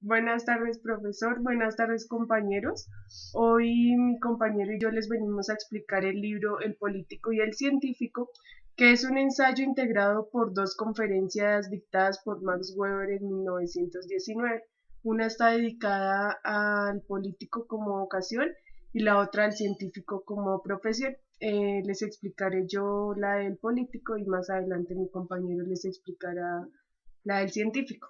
Buenas tardes, profesor. Buenas tardes, compañeros. Hoy mi compañero y yo les venimos a explicar el libro El político y el científico, que es un ensayo integrado por dos conferencias dictadas por Max Weber en 1919. Una está dedicada al político como vocación y la otra al científico como profesión. Les explicaré yo la del político y más adelante mi compañero les explicará la del científico.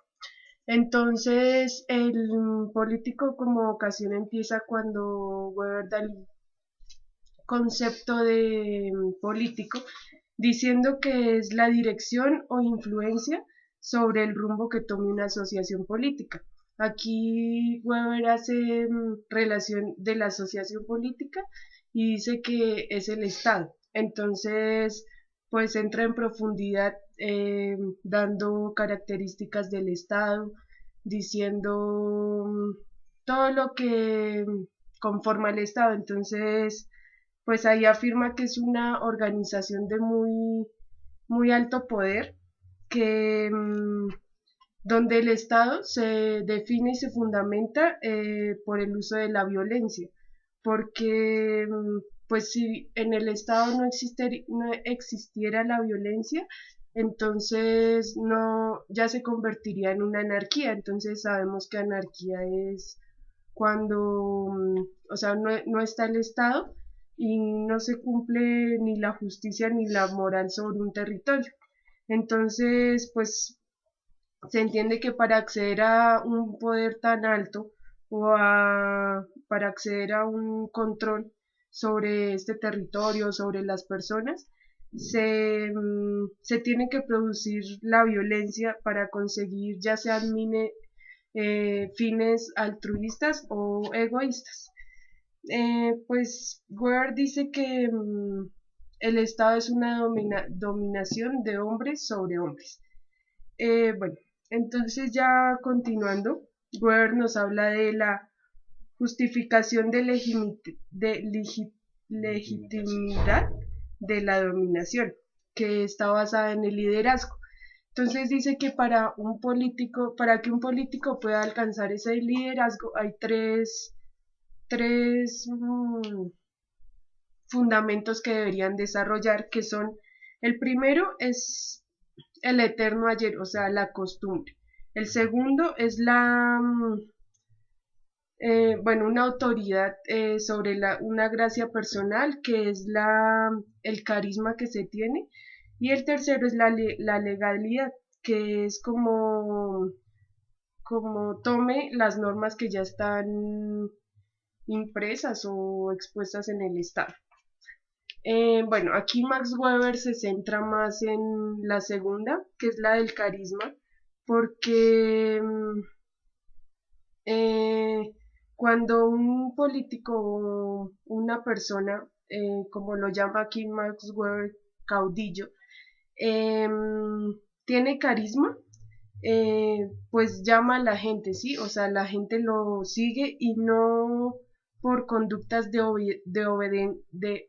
Entonces, el político como vocación empieza cuando Weber da el concepto de político, diciendo que es la dirección o influencia sobre el rumbo que tome una asociación política. Aquí Weber hace relación de la asociación política y dice que es el Estado. Entonces, pues entra en profundidad dando características del Estado, diciendo todo lo que conforma el Estado. Entonces, pues ahí afirma que es una organización de muy alto poder, que donde el Estado se define y se fundamenta por el uso de la violencia, porque pues si en el Estado no existiera la violencia, entonces no, ya se convertiría en una anarquía. Entonces sabemos que anarquía es cuando, o sea, no está el Estado y no se cumple ni la justicia ni la moral sobre un territorio. Entonces, pues se entiende que para acceder a un poder tan alto para acceder a un control sobre este territorio, sobre las personas, se tiene que producir la violencia para conseguir ya sean fines altruistas o egoístas. Pues Weber dice que el Estado es una dominación de hombres sobre hombres. Bueno, entonces ya continuando, Weber nos habla de la justificación de legitimidad de la dominación, que está basada en el liderazgo. Entonces dice que para que un político pueda alcanzar ese liderazgo, hay tres fundamentos que deberían desarrollar, que son, el primero es el eterno ayer, o sea, la costumbre. El segundo es bueno, una autoridad sobre una gracia personal, que es el carisma que se tiene. Y el tercero es la legalidad, que es como tome las normas que ya están impresas o expuestas en el Estado. Bueno, aquí Max Weber se centra más en la segunda, que es la del carisma, porque eh, cuando un político o una persona, como lo llama aquí Max Weber, caudillo, tiene carisma, pues llama a la gente, ¿sí? O sea, la gente lo sigue y no por conductas de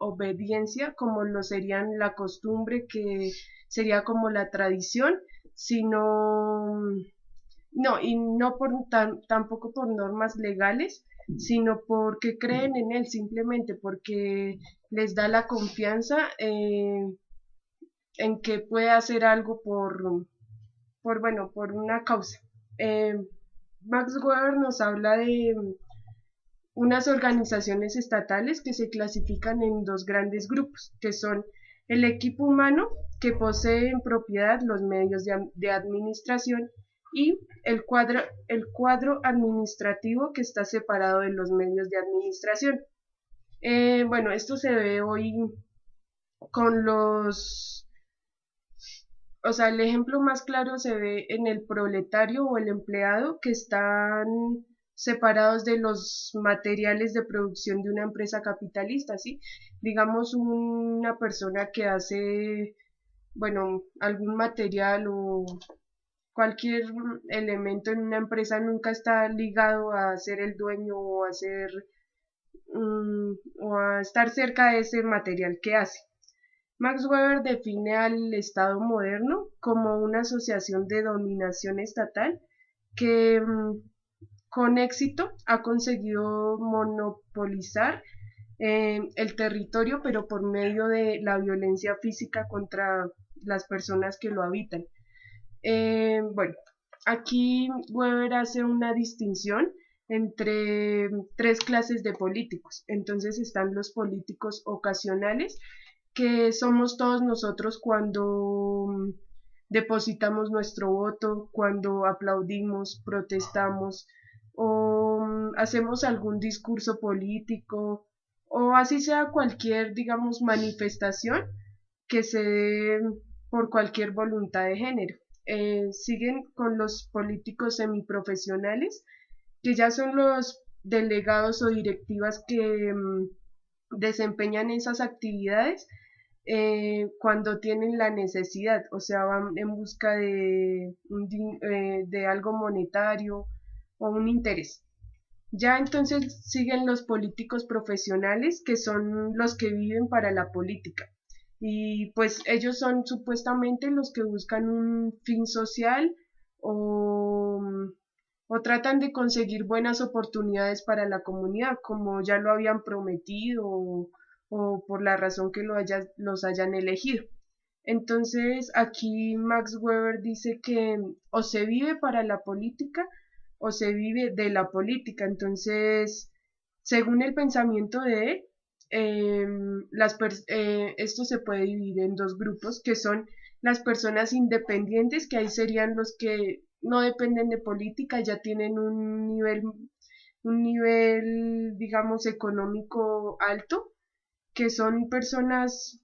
obediencia como lo serían la costumbre, que sería como la tradición, sino, no, y no tampoco por normas legales, sino porque creen en él, simplemente porque les da la confianza en que puede hacer algo bueno, por una causa. Eh, Max Weber nos habla de unas organizaciones estatales que se clasifican en dos grandes grupos, que son el equipo humano, que posee en propiedad los medios de administración, y el cuadro administrativo, que está separado de los medios de administración. Bueno, esto se ve hoy con o sea, el ejemplo más claro se ve en el proletario o el empleado, que están separados de los materiales de producción de una empresa capitalista, ¿sí? Digamos, una persona que hace, bueno, algún material o cualquier elemento en una empresa nunca está ligado a ser el dueño o a estar cerca de ese material que hace. Max Weber define al Estado moderno como una asociación de dominación estatal que con éxito ha conseguido monopolizar el territorio, pero por medio de la violencia física contra las personas que lo habitan. Bueno, aquí Weber hace una distinción entre tres clases de políticos. Entonces están los políticos ocasionales, que somos todos nosotros cuando depositamos nuestro voto, cuando aplaudimos, protestamos o hacemos algún discurso político o así sea cualquier, digamos, manifestación que se dé por cualquier voluntad de género. Siguen con los políticos semiprofesionales, que ya son los delegados o directivas que desempeñan esas actividades cuando tienen la necesidad, o sea, van en busca de algo monetario o un interés. Ya entonces siguen los políticos profesionales, que son los que viven para la política. Y pues ellos son supuestamente los que buscan un fin social o, o tratan de conseguir buenas oportunidades para la comunidad, como ya lo habían prometido o por la razón que los hayan elegido. Entonces aquí Max Weber dice que o se vive para la política o se vive de la política. Entonces, según el pensamiento de él, esto se puede dividir en dos grupos, que son las personas independientes, que ahí serían los que no dependen de política, ya tienen un nivel, digamos, económico alto, que son personas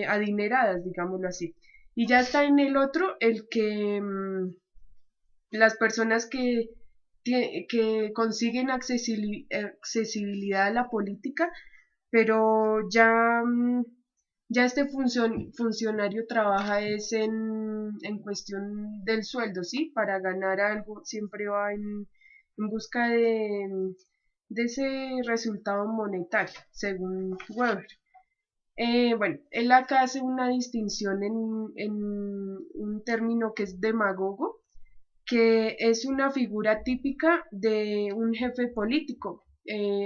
adineradas, digámoslo así. Y ya está en el otro el que las personas que consiguen accesibilidad a la política, pero ya este funcionario trabaja es en cuestión del sueldo, ¿sí? Para ganar algo, siempre va en busca de ese resultado monetario, según Weber. Bueno, él acá hace una distinción en un término que es demagogo, que es una figura típica de un jefe político.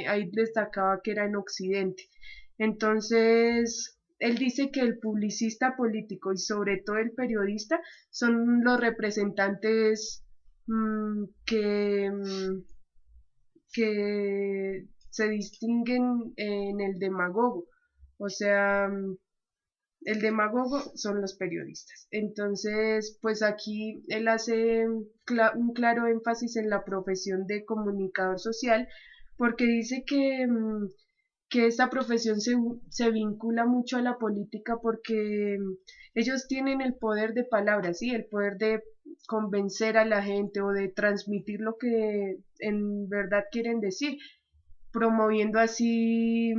Ahí destacaba que era en Occidente. Entonces, él dice que el publicista político y sobre todo el periodista son los representantes que se distinguen en el demagogo. O sea, el demagogo son los periodistas. Entonces, pues aquí él hace un claro énfasis en la profesión de comunicador social, porque dice que esta profesión se vincula mucho a la política porque ellos tienen el poder de palabra, ¿sí? El poder de convencer a la gente o de transmitir lo que en verdad quieren decir, promoviendo así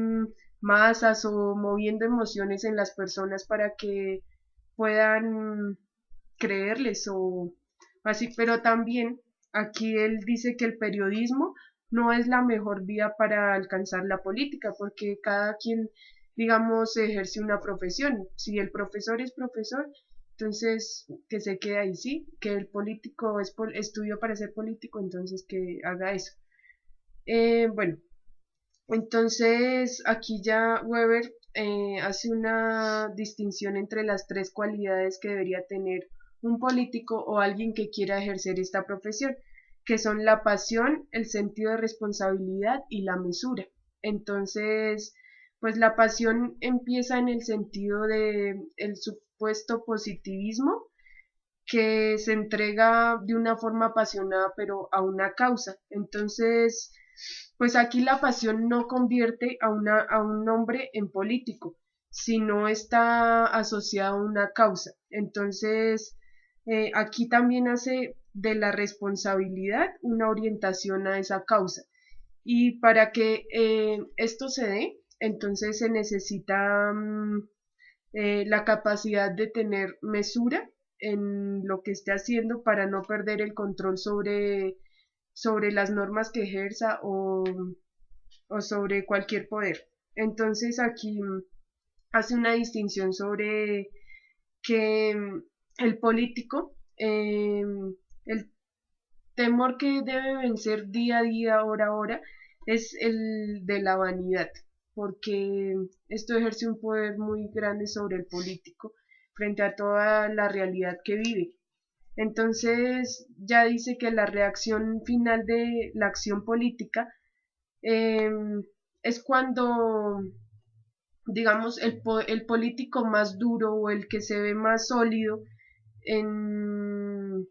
masas o moviendo emociones en las personas para que puedan creerles o así, pero también aquí él dice que el periodismo no es la mejor vía para alcanzar la política, porque cada quien, digamos, ejerce una profesión. Si el profesor es profesor, entonces que se quede ahí, sí, que el político estudió para ser político, entonces que haga eso. Bueno, entonces, aquí ya Weber hace una distinción entre las tres cualidades que debería tener un político o alguien que quiera ejercer esta profesión, que son la pasión, el sentido de responsabilidad y la mesura. Entonces, pues la pasión empieza en el sentido de el supuesto positivismo, que se entrega de una forma apasionada pero a una causa. Entonces, pues aquí la pasión no convierte a un hombre en político, sino está asociado a una causa. Entonces, aquí también hace de la responsabilidad una orientación a esa causa. Y para que esto se dé, entonces se necesita la capacidad de tener mesura en lo que esté haciendo para no perder el control sobre las normas que ejerza o sobre cualquier poder. Entonces aquí hace una distinción sobre que el político, el temor que debe vencer día a día, hora a hora, es el de la vanidad, porque esto ejerce un poder muy grande sobre el político frente a toda la realidad que vive. Entonces ya dice que la reacción final de la acción política eh, es cuando, digamos, el político más duro o el que se ve más sólido en,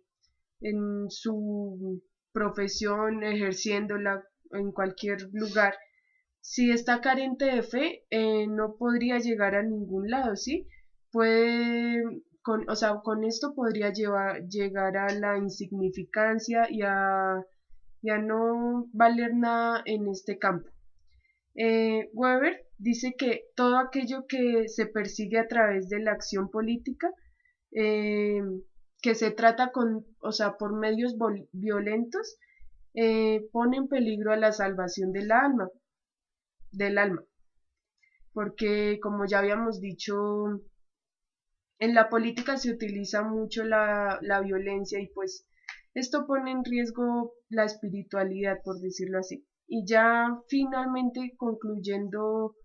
en su profesión, ejerciéndola en cualquier lugar, si está carente de fe, no podría llegar a ningún lado, ¿sí? Puede, o sea, con esto podría llegar a la insignificancia y a no valer nada en este campo. Weber dice que todo aquello que se persigue a través de la acción política, eh, que se trata o sea, por medios violentos, pone en peligro a la salvación del alma, porque como ya habíamos dicho, en la política se utiliza mucho la violencia y pues esto pone en riesgo la espiritualidad, por decirlo así. Y ya finalmente concluyendo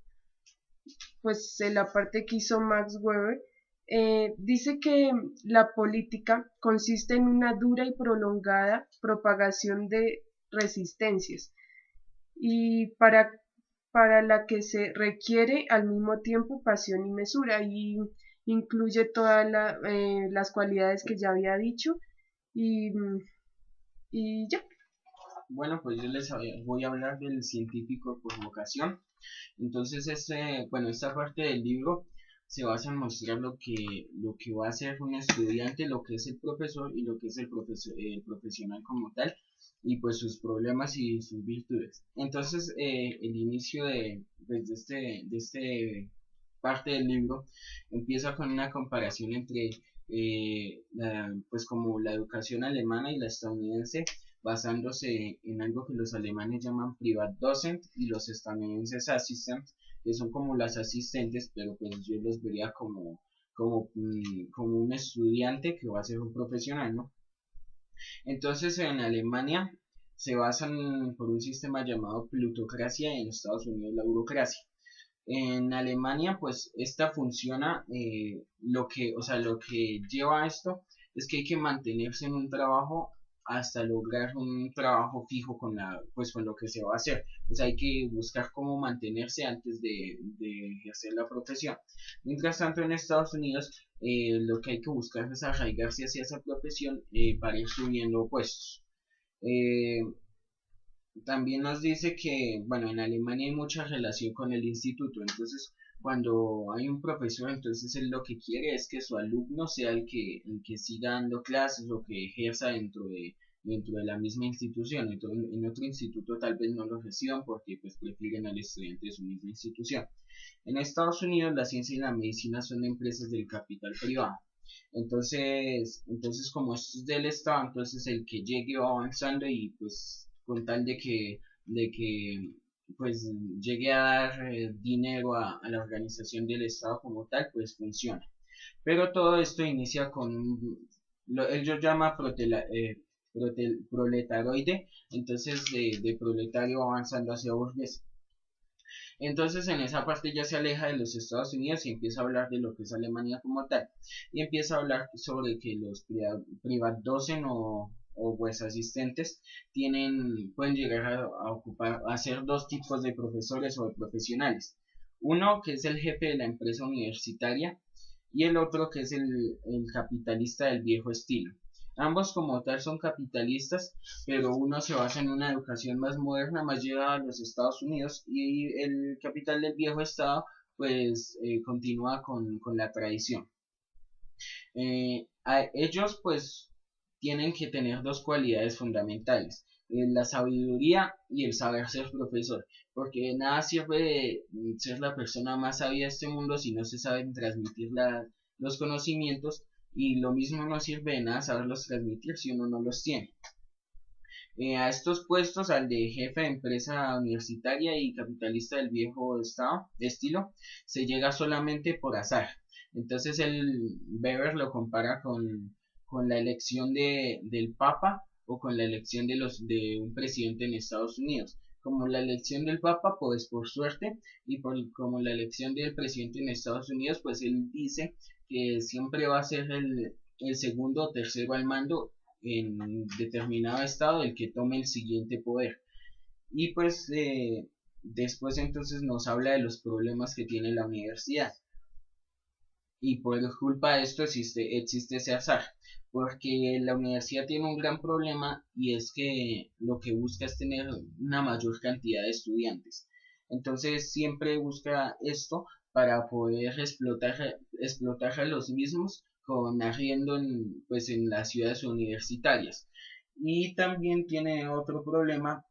pues en la parte que hizo Max Weber, dice que la política consiste en una dura y prolongada propagación de resistencias y para la que se requiere al mismo tiempo pasión y mesura y incluye todas las cualidades que ya había dicho y, y ya. Bueno, pues yo les voy a hablar del científico por vocación. Entonces, bueno, esta parte del libro se basa en mostrar lo que va a ser un estudiante, lo que es el profesor y lo que es el profesional como tal, y pues sus problemas y sus virtudes. Entonces, el inicio pues, de este parte del libro empieza con una comparación entre pues como la educación alemana y la estadounidense, basándose en algo que los alemanes llaman Privatdozent y los estadounidenses Assistant, que son como las asistentes, pero pues yo los vería como un estudiante que va a ser un profesional, ¿no? Entonces en Alemania se basan por un sistema llamado plutocracia y en Estados Unidos la burocracia. En Alemania, pues esta funciona, lo que lleva a esto es que hay que mantenerse en un trabajo hasta lograr un trabajo fijo pues con lo que se va a hacer. O sea, hay que buscar cómo mantenerse antes de ejercer la profesión. Mientras tanto, en Estados Unidos, lo que hay que buscar es arraigarse hacia esa profesión para ir subiendo puestos. Eh, También nos dice que, bueno, en Alemania hay mucha relación con el instituto, entonces cuando hay un profesor, entonces él lo que quiere es que su alumno sea el que siga dando clases o que ejerza dentro de la misma institución. Entonces, en otro instituto tal vez no lo reciban porque pues prefieren al estudiante de su misma institución. En Estados Unidos la ciencia y la medicina son empresas del capital privado. Entonces como esto es del Estado, entonces el que llegue va avanzando y pues con tal de que pues llegue a dar dinero a la organización del Estado como tal, pues funciona. Pero todo esto inicia con, ellos llama proletaroide, entonces de proletario avanzando hacia burgués. Entonces en esa parte ya se aleja de los Estados Unidos y empieza a hablar de lo que es Alemania como tal. Y empieza a hablar sobre que los privatdocen o pues asistentes pueden llegar a ser dos tipos de profesores o de profesionales. Uno que es el jefe de la empresa universitaria y el otro que es el capitalista del viejo estilo. Ambos como tal son capitalistas, pero uno se basa en una educación más moderna, más llevada a los Estados Unidos, y el capital del viejo Estado pues continúa con la tradición. Ellos pues tienen que tener dos cualidades fundamentales, la sabiduría y el saber ser profesor, porque nada sirve de ser la persona más sabia de este mundo si no se saben transmitir los conocimientos, y lo mismo no sirve de nada saberlos transmitir si uno no los tiene. A estos puestos, al de jefe de empresa universitaria y capitalista del viejo estilo, se llega solamente por azar. Entonces el Weber lo compara con la elección del Papa o con la elección de un presidente en Estados Unidos. Como la elección del Papa, pues por suerte, y como la elección del presidente en Estados Unidos, pues él dice que siempre va a ser el segundo o tercero al mando en determinado estado el que tome el siguiente poder. Y pues después entonces nos habla de los problemas que tiene la universidad. Y por culpa de esto existe ese azar, porque la universidad tiene un gran problema y es que lo que busca es tener una mayor cantidad de estudiantes. Entonces siempre busca esto para poder explotar a los mismos con arriendo pues en las ciudades universitarias. Y también tiene otro problema,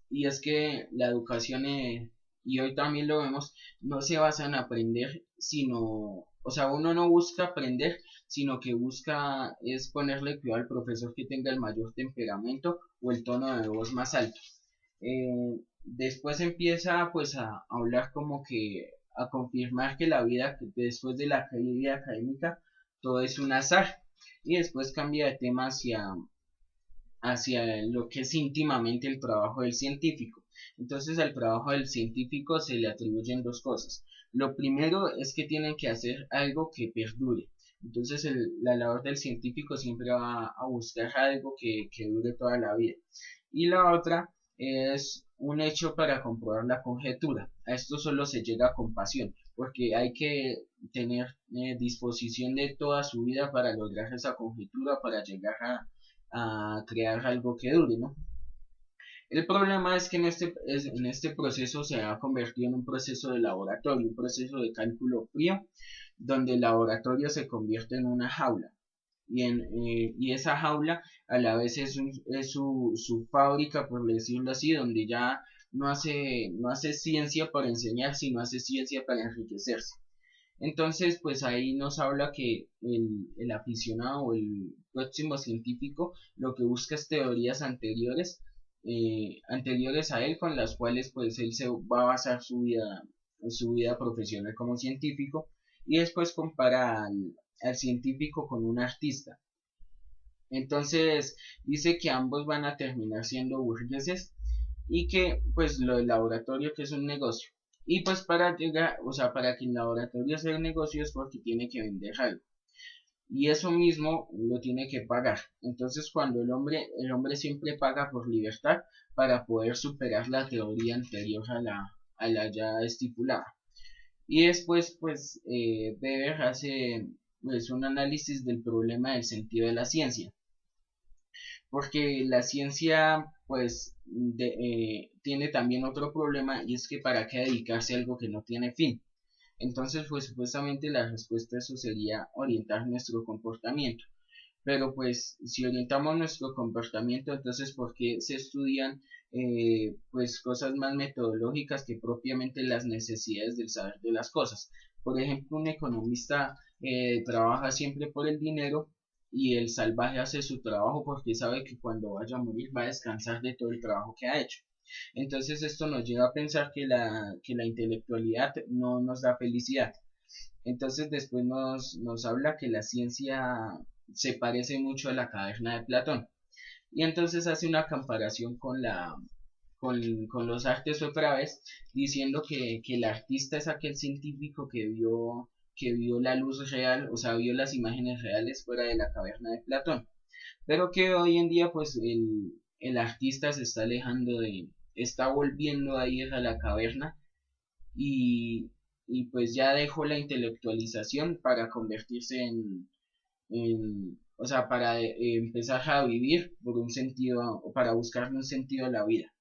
y es que la educación, y hoy también lo vemos, no se basa en aprender, sino, o sea, uno no busca aprender, sino que busca es ponerle cuidado al profesor que tenga el mayor temperamento o el tono de voz más alto. Después empieza pues a hablar como que a confirmar que la vida después de la vida académica todo es un azar, y después cambia de tema hacia lo que es íntimamente el trabajo del científico. Entonces al trabajo del científico se le atribuyen dos cosas. Lo primero es que tienen que hacer algo que perdure. Entonces la labor del científico siempre va a buscar algo que dure toda la vida. Y la otra es un hecho para comprobar la conjetura. A esto solo se llega con pasión, porque hay que tener disposición de toda su vida para lograr esa conjetura, para llegar a crear algo que dure, ¿no? El problema es que en este proceso se ha convertido en un proceso de laboratorio, un proceso de cálculo frío, donde el laboratorio se convierte en una jaula. Y esa jaula a la vez es su fábrica, por decirlo así, donde ya no hace ciencia para enseñar, sino hace ciencia para enriquecerse. Entonces, pues ahí nos habla que el aficionado o el próximo científico lo que busca es teorías anteriores a él, con las cuales pues él se va a basar su vida profesional como científico, y después compara al científico con un artista. Entonces dice que ambos van a terminar siendo burgueses y que pues lo del laboratorio que es un negocio. Y pues para llegar, o sea, para que el laboratorio sea un negocio es porque tiene que vender algo. Y eso mismo lo tiene que pagar. Entonces cuando el hombre siempre paga por libertad para poder superar la teoría anterior a la ya estipulada. Y después pues Weber hace pues un análisis del problema del sentido de la ciencia, porque la ciencia pues tiene también otro problema, y es que para qué dedicarse a algo que no tiene fin. Entonces pues supuestamente la respuesta a eso sería orientar nuestro comportamiento, pero pues si orientamos nuestro comportamiento, entonces ¿por qué se estudian pues cosas más metodológicas que propiamente las necesidades del saber de las cosas? Por ejemplo, un economista trabaja siempre por el dinero, y el salvaje hace su trabajo porque sabe que cuando vaya a morir va a descansar de todo el trabajo que ha hecho. Entonces esto nos lleva a pensar que la intelectualidad no nos da felicidad. Entonces después nos habla que la ciencia se parece mucho a la caverna de Platón. Y entonces hace una comparación con los artes otra vez, diciendo que el artista es aquel científico que vio la luz real, o sea, vio las imágenes reales fuera de la caverna de Platón. Pero que hoy en día pues el artista se está alejando está volviendo a ir a la caverna, y, y pues ya dejó la intelectualización para convertirse o sea, para empezar a vivir por un sentido, o para buscarle un sentido a la vida.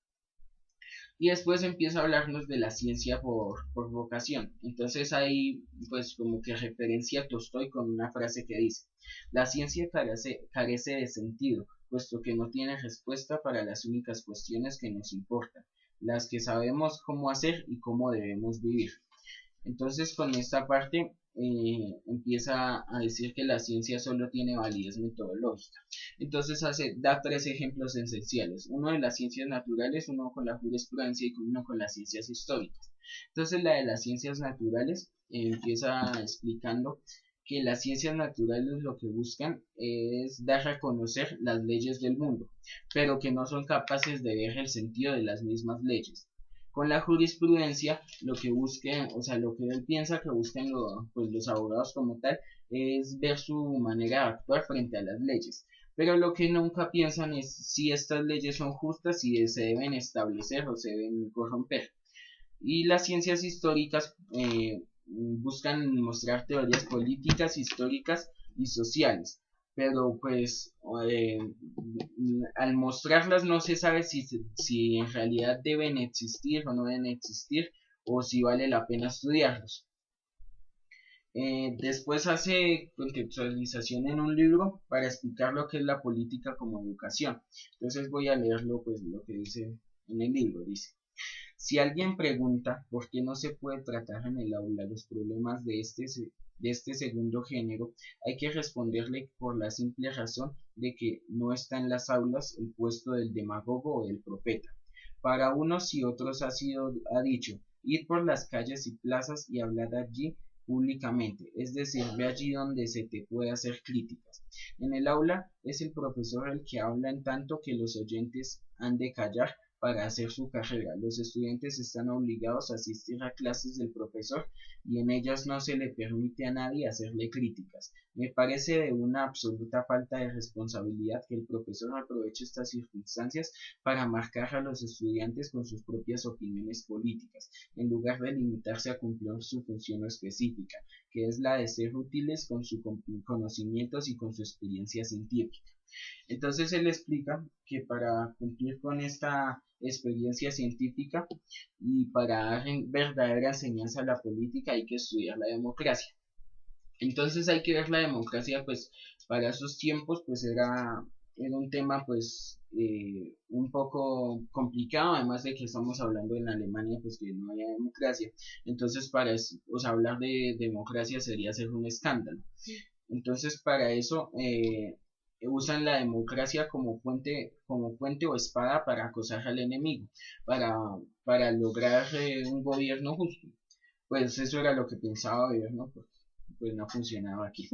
Y después empieza a hablarnos de la ciencia por vocación. Entonces ahí pues como que referencia a Tolstoy con una frase que dice: la ciencia carece de sentido, puesto que no tiene respuesta para las únicas cuestiones que nos importan, las que sabemos cómo hacer y cómo debemos vivir. Entonces con esta parte empieza a decir que la ciencia solo tiene validez metodológica. Entonces da tres ejemplos esenciales: uno de las ciencias naturales, uno con la jurisprudencia y uno con las ciencias históricas. Entonces la de las ciencias naturales empieza explicando que las ciencias naturales lo que buscan es dar a conocer las leyes del mundo, pero que no son capaces de ver el sentido de las mismas leyes. Con la jurisprudencia, lo que busquen, o sea, lo que él piensa que buscan pues los abogados como tal, es ver su manera de actuar frente a las leyes. Pero lo que nunca piensan es si estas leyes son justas, si se deben establecer o se deben corromper. Y las ciencias históricas buscan mostrar teorías políticas, históricas y sociales, pero pues al mostrarlas no se sabe si en realidad deben existir o no deben existir, o si vale la pena estudiarlos. Después hace contextualización en un libro para explicar lo que es la política como educación. Entonces voy a leerlo, pues lo que dice en el libro. Dice: si alguien pregunta por qué no se puede tratar en el aula los problemas de este segundo género, hay que responderle por la simple razón de que no está en las aulas el puesto del demagogo o del profeta. Para unos y otros ha dicho, ir por las calles y plazas y hablar allí públicamente, es decir, ve allí donde se te puede hacer críticas. En el aula es el profesor el que habla en tanto que los oyentes han de callar para hacer su carrera. Los estudiantes están obligados a asistir a clases del profesor y en ellas no se le permite a nadie hacerle críticas. Me parece de una absoluta falta de responsabilidad que el profesor aproveche estas circunstancias para marcar a los estudiantes con sus propias opiniones políticas, en lugar de limitarse a cumplir su función específica, que es la de ser útiles con sus conocimientos y con su experiencia científica. Entonces él explica que para cumplir con esta experiencia científica y para dar verdadera enseñanza a la política hay que estudiar la democracia. Entonces hay que ver la democracia, pues para esos tiempos pues era un tema pues un poco complicado, además de que estamos hablando en Alemania pues que no había democracia. Entonces para eso, o sea, hablar de democracia sería hacer un escándalo. Entonces para eso usan la democracia como puente o espada para acosar al enemigo, para, para lograr un gobierno justo. Pues eso era lo que pensaba ver, ¿no? Pues no funcionaba aquí.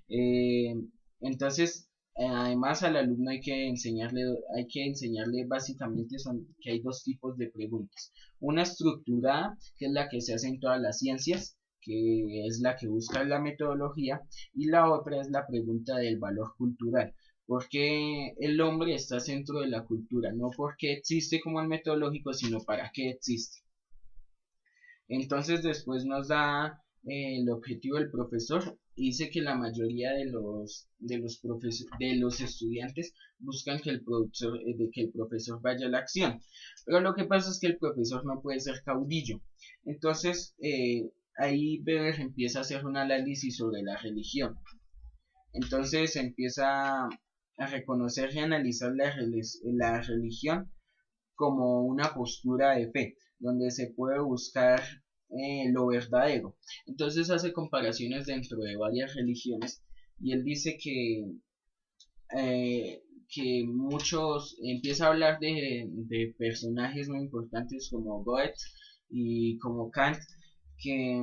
Eh, entonces, además al alumno hay que enseñarle básicamente que hay dos tipos de preguntas. Una estructurada, que es la que se hace en todas las ciencias, que es la que busca la metodología, y la otra es la pregunta del valor cultural. ¿Por qué el hombre está dentro de la cultura? No porque existe como el metodológico, sino para qué existe. Entonces después nos da el objetivo del profesor y dice que la mayoría de los estudiantes buscan que que el profesor vaya a la acción. Pero lo que pasa es que el profesor no puede ser caudillo. Entonces ahí Weber empieza a hacer un análisis sobre la religión. Entonces empieza a reconocer y analizar la religión como una postura de fe, donde se puede buscar lo verdadero. Entonces hace comparaciones dentro de varias religiones y él dice que muchos, empieza a hablar de personajes muy importantes como Goethe y como Kant, que,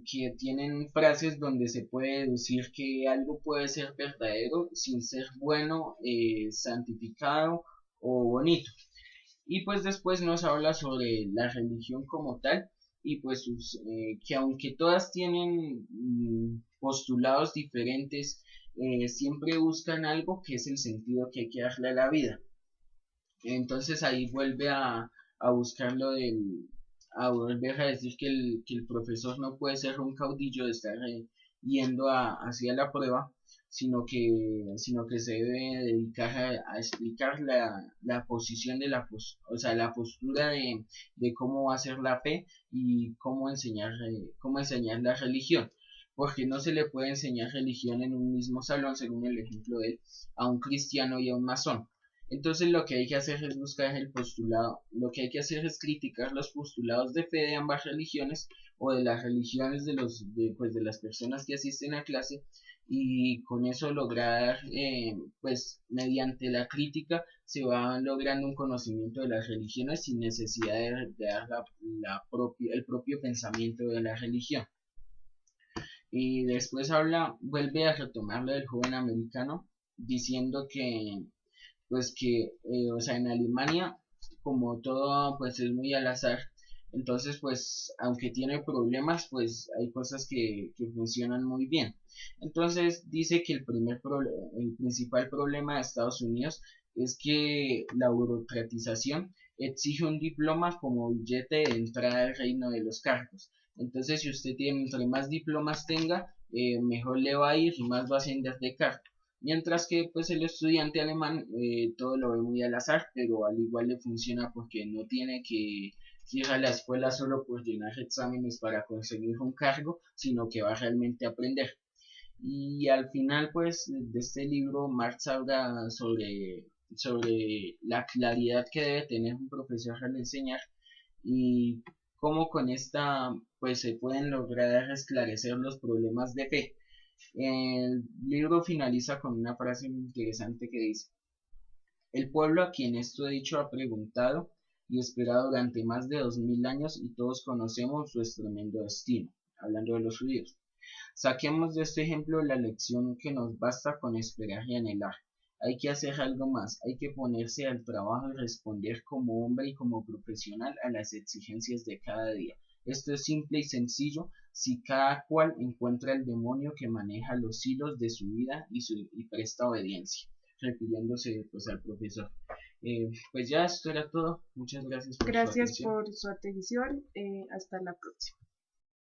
que tienen frases donde se puede deducir que algo puede ser verdadero sin ser bueno, santificado o bonito. Y pues después nos habla sobre la religión como tal y pues que aunque todas tienen postulados diferentes, siempre buscan algo que es el sentido que hay que darle a la vida. Entonces ahí vuelve a buscar a volver a decir que el profesor no puede ser un caudillo de estar yendo hacia la prueba, sino que se debe dedicar a explicar la posición de o sea, la postura de cómo va a ser la fe y cómo enseñar la religión. Porque no se le puede enseñar religión en un mismo salón, según el ejemplo de él, a un cristiano y a un masón. Entonces lo que hay que hacer es buscar el postulado, lo que hay que hacer es criticar los postulados de fe de ambas religiones o de las religiones pues, de las personas que asisten a clase y con eso lograr, pues mediante la crítica se va logrando un conocimiento de las religiones sin necesidad de dar el propio pensamiento de la religión. Y después vuelve a retomar lo del joven americano, diciendo que, pues que, o sea, en Alemania, como todo, pues es muy al azar. Entonces, pues, aunque tiene problemas, pues hay cosas que funcionan muy bien. Entonces, dice que el principal problema de Estados Unidos es que la burocratización exige un diploma como billete de entrada al reino de los cargos. Entonces, si usted tiene, entre más diplomas tenga, mejor le va a ir y más va a ascender de cargo. Mientras que pues el estudiante alemán todo lo ve muy al azar, pero al igual le funciona porque no tiene que ir a la escuela solo por llenar exámenes para conseguir un cargo, sino que va realmente a aprender. Y al final pues de este libro Marx habla sobre la claridad que debe tener un profesor al enseñar y cómo con esta pues se pueden lograr esclarecer los problemas de fe. El libro finaliza con una frase muy interesante que dice: el pueblo a quien esto he dicho ha preguntado y esperado durante más de 2000 años y todos conocemos su tremendo destino, hablando de los judíos. Saquemos de este ejemplo la lección que nos basta con esperar y anhelar. Hay que hacer algo más, hay que ponerse al trabajo y responder como hombre y como profesional a las exigencias de cada día. Esto es simple y sencillo si cada cual encuentra el demonio que maneja los hilos de su vida y presta obediencia, refiriéndose pues al profesor. Pues ya esto era todo. Muchas gracias por su Gracias atención. por su atención. Hasta la próxima.